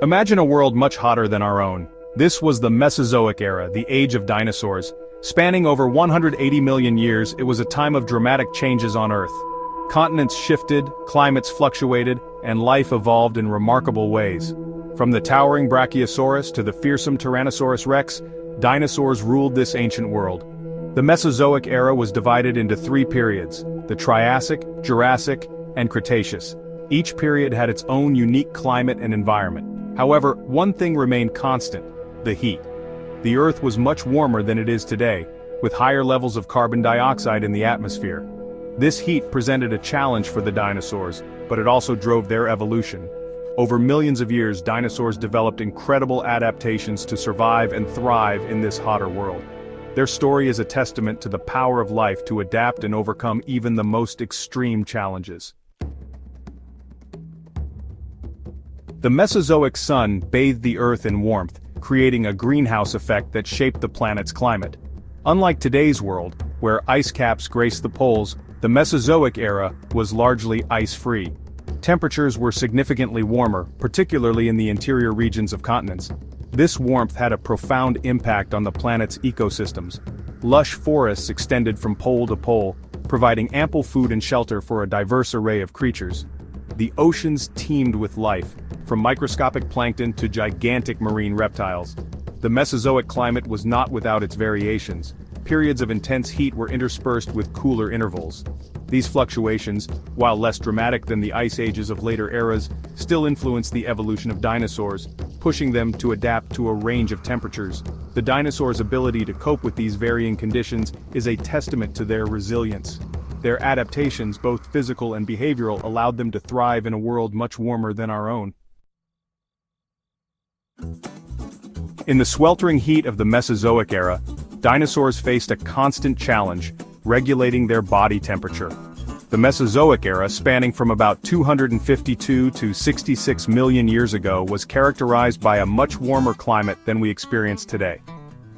Imagine a world much hotter than our own. This was the Mesozoic era, the age of dinosaurs. Spanning over 180 million years, it was a time of dramatic changes on Earth. Continents shifted, climates fluctuated, and life evolved in remarkable ways. From the towering Brachiosaurus to the fearsome Tyrannosaurus rex, dinosaurs ruled this ancient world. The Mesozoic era was divided into three periods: the Triassic, Jurassic, and Cretaceous. Each period had its own unique climate and environment. However, one thing remained constant: the heat. The Earth was much warmer than it is today, with higher levels of carbon dioxide in the atmosphere. This heat presented a challenge for the dinosaurs, but it also drove their evolution. Over millions of years, dinosaurs developed incredible adaptations to survive and thrive in this hotter world. Their story is a testament to the power of life to adapt and overcome even the most extreme challenges. The Mesozoic sun bathed the Earth in warmth, creating a greenhouse effect that shaped the planet's climate. Unlike today's world, where ice caps graced the poles, the Mesozoic era was largely ice-free. Temperatures were significantly warmer, particularly in the interior regions of continents. This warmth had a profound impact on the planet's ecosystems. Lush forests extended from pole to pole, providing ample food and shelter for a diverse array of creatures. The oceans teemed with life, from microscopic plankton to gigantic marine reptiles. The Mesozoic climate was not without its variations. Periods of intense heat were interspersed with cooler intervals. These fluctuations, while less dramatic than the ice ages of later eras, still influenced the evolution of dinosaurs, pushing them to adapt to a range of temperatures. The dinosaurs' ability to cope with these varying conditions is a testament to their resilience. Their adaptations, both physical and behavioral, allowed them to thrive in a world much warmer than our own. In the sweltering heat of the Mesozoic era, dinosaurs faced a constant challenge: regulating their body temperature. The Mesozoic era, spanning from about 252 to 66 million years ago, was characterized by a much warmer climate than we experience today.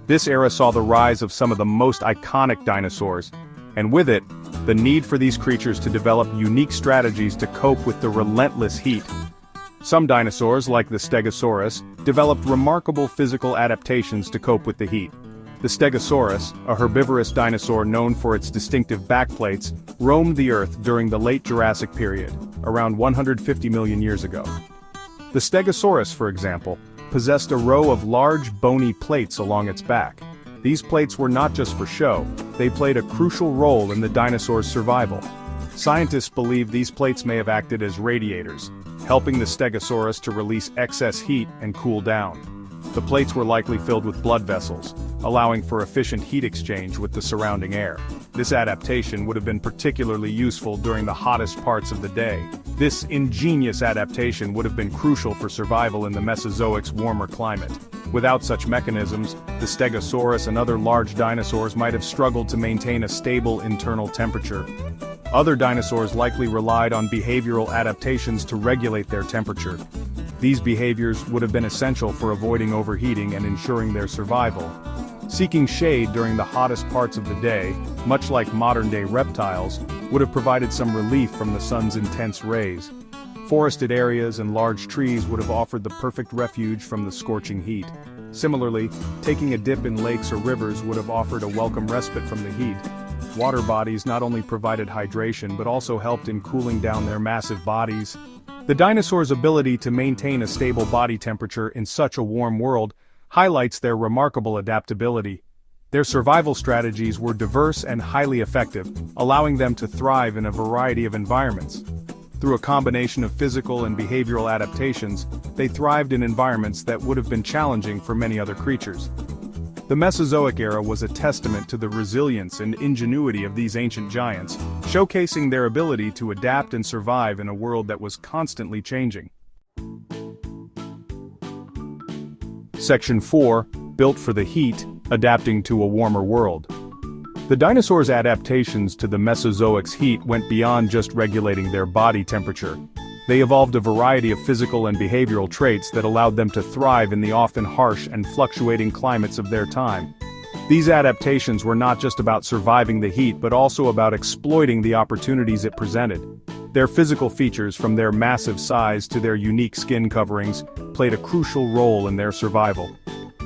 This era saw the rise of some of the most iconic dinosaurs, and with it, the need for these creatures to develop unique strategies to cope with the relentless heat. Some dinosaurs, like the Stegosaurus, developed remarkable physical adaptations to cope with the heat. The Stegosaurus, a herbivorous dinosaur known for its distinctive backplates, roamed the Earth during the late Jurassic period, around 150 million years ago. The Stegosaurus, for example, possessed a row of large bony plates along its back. These plates were not just for show, they played a crucial role in the dinosaur's survival. Scientists believe these plates may have acted as radiators, helping the Stegosaurus to release excess heat and cool down. The plates were likely filled with blood vessels, allowing for efficient heat exchange with the surrounding air. This adaptation would have been particularly useful during the hottest parts of the day. This ingenious adaptation would have been crucial for survival in the Mesozoic's warmer climate. Without such mechanisms, the Stegosaurus and other large dinosaurs might have struggled to maintain a stable internal temperature. Other dinosaurs likely relied on behavioral adaptations to regulate their temperature. These behaviors would have been essential for avoiding overheating and ensuring their survival. Seeking shade during the hottest parts of the day, much like modern-day reptiles, would have provided some relief from the sun's intense rays. Forested areas and large trees would have offered the perfect refuge from the scorching heat. Similarly, taking a dip in lakes or rivers would have offered a welcome respite from the heat. Water bodies not only provided hydration but also helped in cooling down their massive bodies. The dinosaurs' ability to maintain a stable body temperature in such a warm world highlights their remarkable adaptability. Their survival strategies were diverse and highly effective, allowing them to thrive in a variety of environments. Through a combination of physical and behavioral adaptations, they thrived in environments that would have been challenging for many other creatures. The Mesozoic era was a testament to the resilience and ingenuity of these ancient giants, showcasing their ability to adapt and survive in a world that was constantly changing. Section 4, Built for the Heat, Adapting to a Warmer World. The dinosaurs' adaptations to the Mesozoic's heat went beyond just regulating their body temperature. They evolved a variety of physical and behavioral traits that allowed them to thrive in the often harsh and fluctuating climates of their time. These adaptations were not just about surviving the heat but also about exploiting the opportunities it presented. Their physical features, from their massive size to their unique skin coverings, played a crucial role in their survival.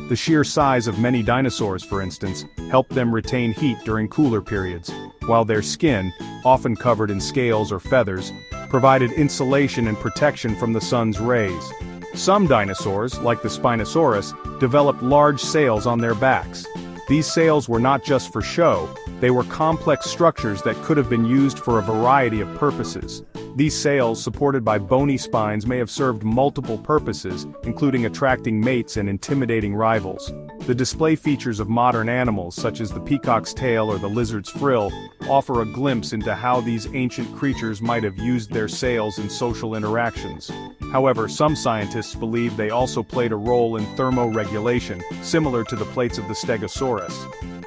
The sheer size of many dinosaurs, for instance, helped them retain heat during cooler periods, while their skin, often covered in scales or feathers, provided insulation and protection from the sun's rays. Some dinosaurs, like the Spinosaurus, developed large sails on their backs. These sails were not just for show, they were complex structures that could have been used for a variety of purposes. These sails, supported by bony spines, may have served multiple purposes, including attracting mates and intimidating rivals. The display features of modern animals, such as the peacock's tail or the lizard's frill, offer a glimpse into how these ancient creatures might have used their sails in social interactions. However, some scientists believe they also played a role in thermoregulation, similar to the plates of the Stegosaurus.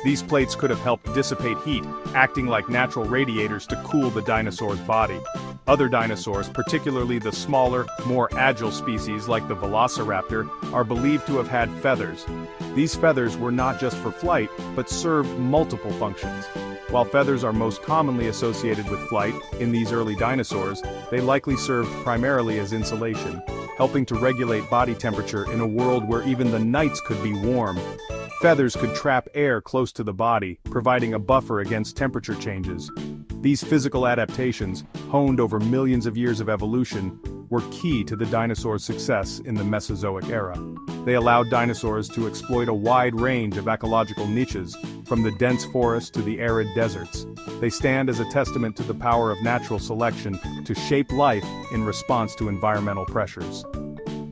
These plates could have helped dissipate heat, acting like natural radiators to cool the dinosaur's body. Other dinosaurs, particularly the smaller, more agile species like the Velociraptor, are believed to have had feathers. These feathers were not just for flight, but served multiple functions. While feathers are most commonly associated with flight in these early dinosaurs, they likely served primarily as insulation, helping to regulate body temperature in a world where even the nights could be warm. Feathers could trap air close to the body, providing a buffer against temperature changes. These physical adaptations, honed over millions of years of evolution, were key to the dinosaurs' success in the Mesozoic era. They allowed dinosaurs to exploit a wide range of ecological niches, from the dense forests to the arid deserts. They stand as a testament to the power of natural selection to shape life in response to environmental pressures.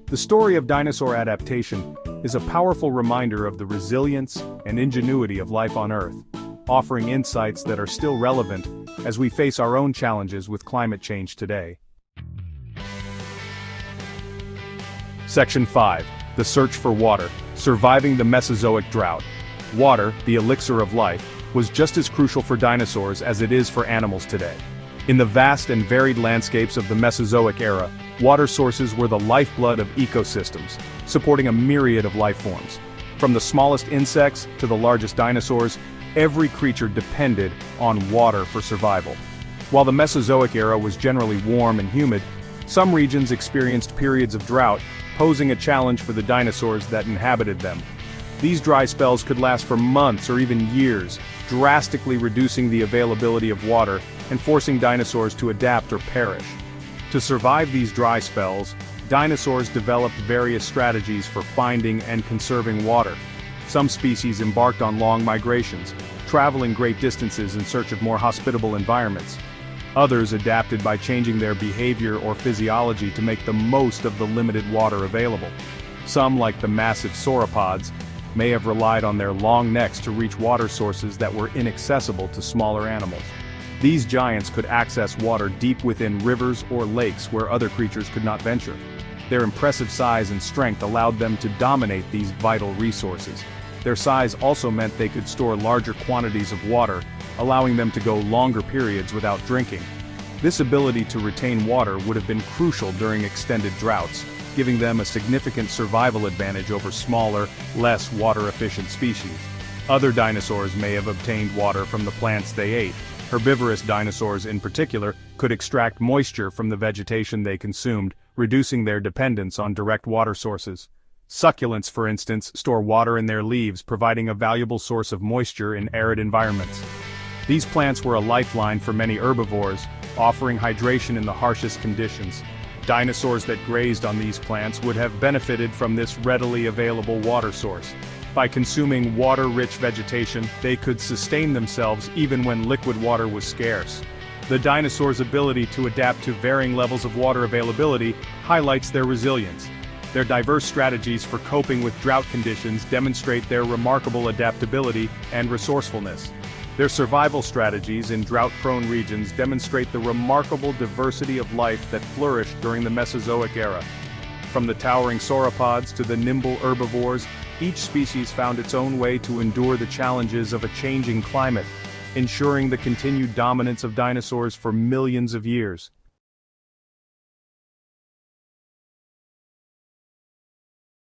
The story of dinosaur adaptation is a powerful reminder of the resilience and ingenuity of life on Earth, offering insights that are still relevant as we face our own challenges with climate change today. Section 5. The Search for Water, Surviving the Mesozoic Drought. Water, the elixir of life, was just as crucial for dinosaurs as it is for animals today. In the vast and varied landscapes of the Mesozoic era, water sources were the lifeblood of ecosystems, supporting a myriad of life forms. From the smallest insects to the largest dinosaurs, every creature depended on water for survival. While the Mesozoic era was generally warm and humid, some regions experienced periods of drought, posing a challenge for the dinosaurs that inhabited them. These dry spells could last for months or even years, drastically reducing the availability of water and forcing dinosaurs to adapt or perish. To survive these dry spells, dinosaurs developed various strategies for finding and conserving water. Some species embarked on long migrations, traveling great distances in search of more hospitable environments. Others adapted by changing their behavior or physiology to make the most of the limited water available. Some, like the massive sauropods, may have relied on their long necks to reach water sources that were inaccessible to smaller animals. These giants could access water deep within rivers or lakes where other creatures could not venture. Their impressive size and strength allowed them to dominate these vital resources. Their size also meant they could store larger quantities of water, allowing them to go longer periods without drinking. This ability to retain water would have been crucial during extended droughts, giving them a significant survival advantage over smaller, less water-efficient species. Other dinosaurs may have obtained water from the plants they ate. Herbivorous dinosaurs in particular could extract moisture from the vegetation they consumed, reducing their dependence on direct water sources. Succulents, for instance, store water in their leaves, providing a valuable source of moisture in arid environments. These plants were a lifeline for many herbivores, offering hydration in the harshest conditions. Dinosaurs that grazed on these plants would have benefited from this readily available water source. By consuming water-rich vegetation, they could sustain themselves even when liquid water was scarce. The dinosaurs' ability to adapt to varying levels of water availability highlights their resilience. Their diverse strategies for coping with drought conditions demonstrate their remarkable adaptability and resourcefulness. Their survival strategies in drought-prone regions demonstrate the remarkable diversity of life that flourished during the Mesozoic era. From the towering sauropods to the nimble herbivores, each species found its own way to endure the challenges of a changing climate, ensuring the continued dominance of dinosaurs for millions of years.